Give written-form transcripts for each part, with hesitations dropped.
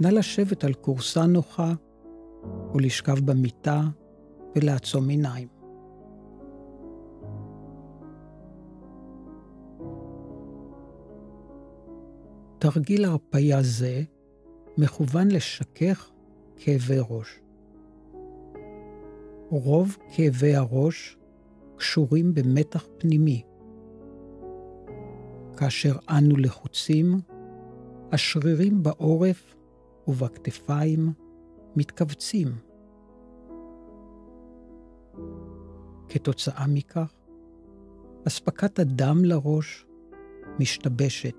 נא לשבת על כורסה נוחה ולשכב במיטה ולעצום עיניים. תרגיל הרפיה זה מכוון לשכך כאבי ראש. רוב כאבי הראש קשורים במתח פנימי. כאשר אנו לחוצים, השרירים בעורף ובכתפיים מתכווצים. כתוצאה מכך, אספקת הדם לראש משתבשת.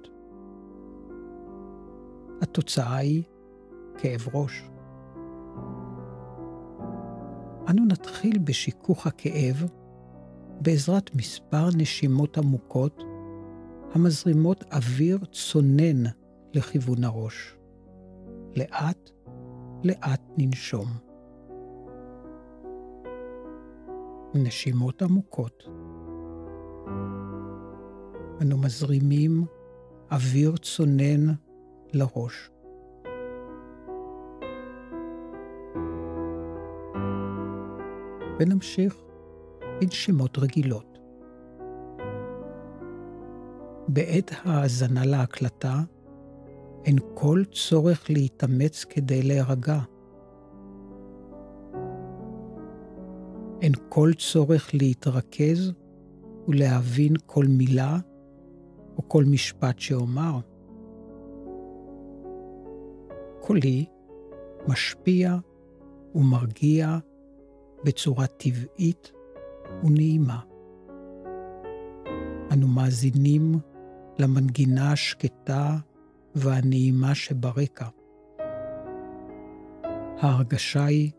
התוצאה היא כאב ראש. אנו נתחיל בשיכוך הכאב בעזרת מספר נשימות עמוקות המזרימות אוויר צונן לכיוון הראש. לאט לאט ננשום. נשימות עמוקות. אנו מזרימים אוויר צונן לראש. ונמשיך בנשימות רגילות. בעת האזנה להקלטה, אין כל צורך להתאמץ כדי להירגע. אין כל צורך להתרכז ולהבין כל מילה או כל משפט שאומר. קולי משפיע ומרגיע בצורה טבעית ונעימה. אנו מאזינים למנגינה השקטה והנעימה שברקע. ההרגשה היא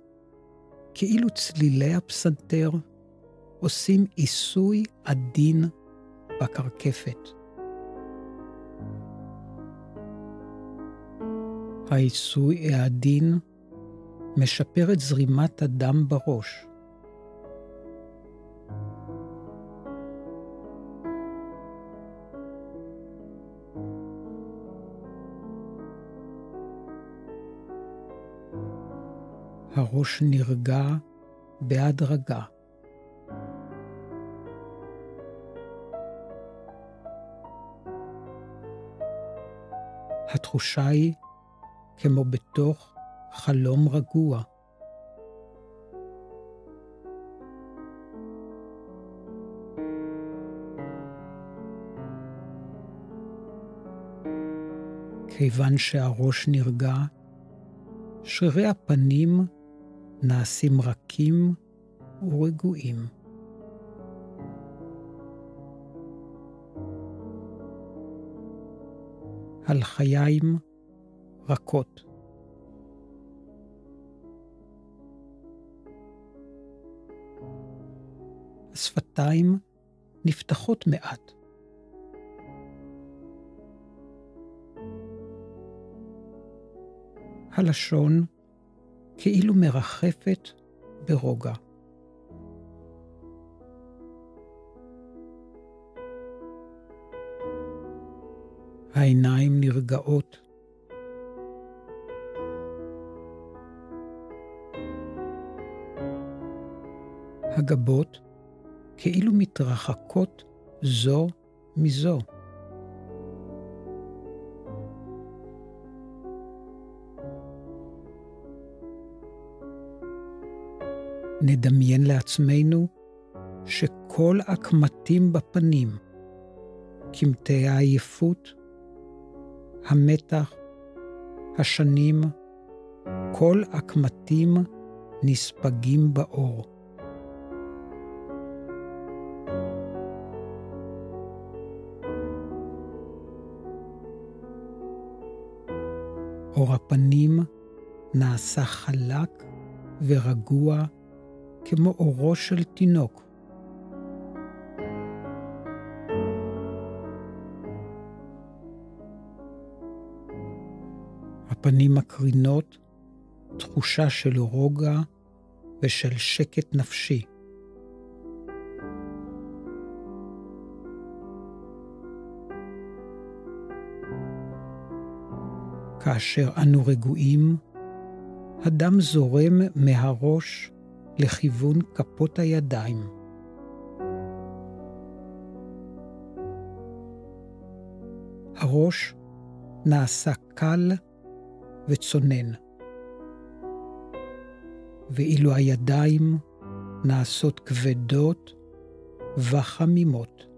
כאילו צלילי הפסנתר עושים עיסוי עדין בקרקפת. העיסוי העדין משפר את זרימת הדם בראש. הראש נרגע בהדרגה. התחושה היא כמו בתוך חלום רגוע. כיוון שהראש נרגע, שרירי הפנים נעשים רכים ורגועים. הלחיים רכות. השפתיים נפתחות מעט. הלשון כאילו מרחפת ברוגע. העיניים נרגעות. הגבות כאילו מתרחקות זו מזו. נדמיין לעצמנו שכל הקמטים בפנים, קמטי העייפות, המתח, השנים, כל הקמטים נספגים באור. אור הפנים נעשה חלק ורגוע כמו אורו של תינוק. הפנים מקרינות תחושה של רוגע ושל שקט נפשי. כאשר אנו רגועים, הדם זורם מהראש לכיוון כפות הידיים. הראש נעשה קל וצונן, ואילו הידיים נעשות כבדות וחמימות.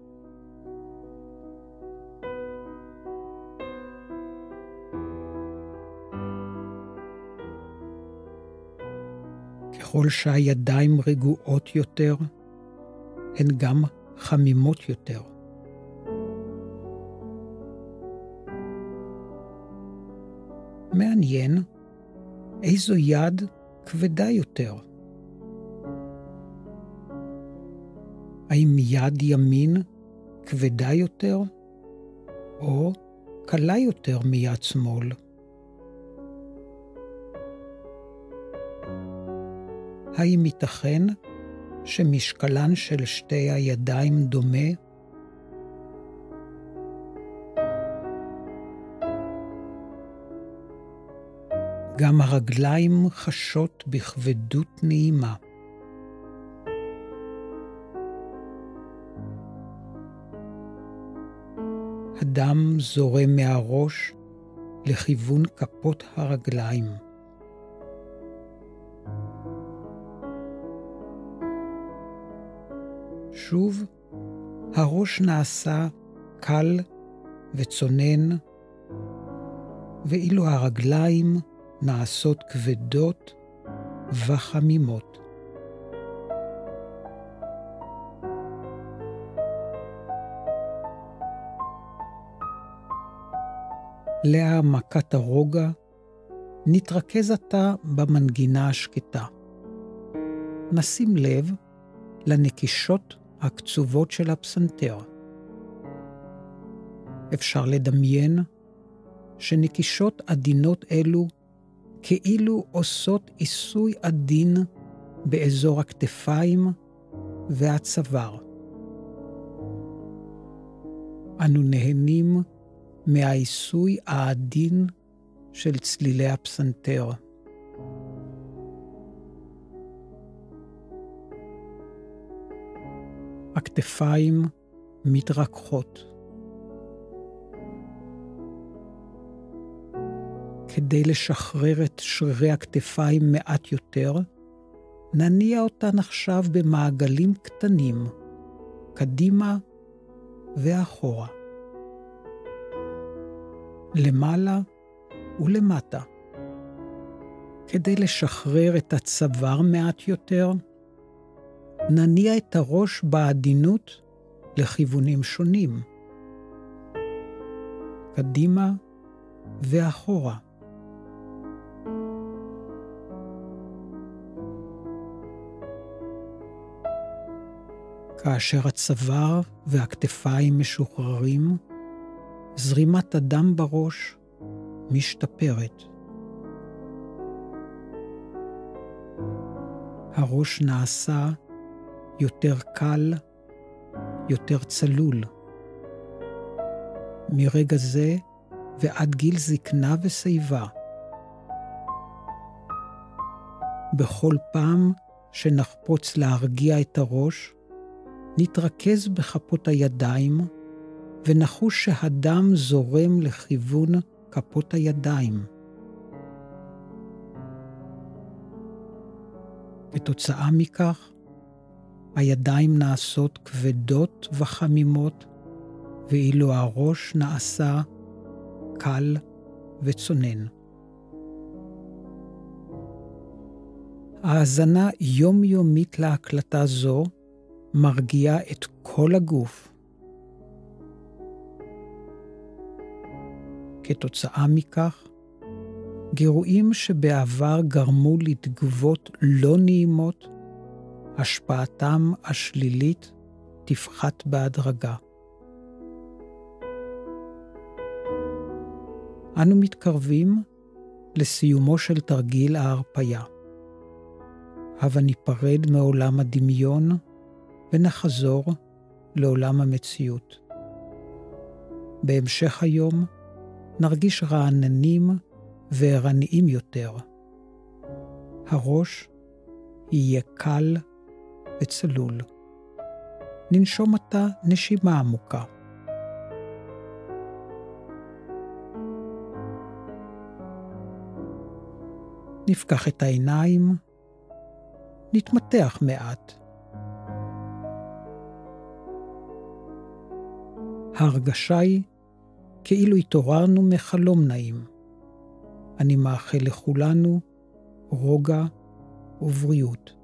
ככל שהידיים רגועות יותר, הן גם חמימות יותר. מעניין איזו יד כבדה יותר. האם יד ימין כבדה יותר או קלה יותר מיד שמאל? האם ייתכן שמשקלן של שתי הידיים דומה? גם הרגליים חשות בכבדות נעימה. הדם זורם מהראש לכיוון כפות הרגליים. שוב, הראש נעשה קל וצונן, ואילו הרגליים נעשות כבדות וחמימות. להעמקת הרוגע, נתרכז עתה במנגינה השקטה. נשים לב לנקישות הקצובות של הפסנתר. אפשר לדמיין שנקישות עדינות אלו כאילו עושות עיסוי עדין באזור הכתפיים והצוואר. אנו נהנים מהעיסוי העדין של צלילי הפסנתר. הכתפיים מתרככות. כדי לשחרר את שרירי הכתפיים מעט יותר, נניע אותן עכשיו במעגלים קטנים, קדימה ואחורה. למעלה ולמטה. כדי לשחרר את הצוואר מעט יותר, נניע את הראש בעדינות לכיוונים שונים. קדימה ואחורה. כאשר הצוואר והכתפיים משוחררים, זרימת הדם בראש משתפרת. הראש נעשה יותר קל, יותר צלול. מרגע זה ועד גיל זקנה ושיבה. בכל פעם שנחפוץ להרגיע את הראש, נתרכז בכפות הידיים ונחוש שהדם זורם לכיוון כפות הידיים. כתוצאה מכך, הידיים נעשות כבדות וחמימות, ואילו הראש נעשה קל וצונן. האזנה יומיומית להקלטה זו מרגיעה את כל הגוף. כתוצאה מכך, גירויים שבעבר גרמו לתגובות לא נעימות, השפעתם השלילית תפחת בהדרגה. אנו מתקרבים לסיומו של תרגיל ההרפיה. הבה ניפרד מעולם הדמיון ונחזור לעולם המציאות. בהמשך היום נרגיש רעננים וערניים יותר. הראש יהיה קל וצלול. ננשום עתה נשימה עמוקה. נפקח את העיניים, נתמתח מעט. ההרגשה היא כאילו התעוררנו מחלום נעים. אני מאחל לכולנו רוגע ובריאות.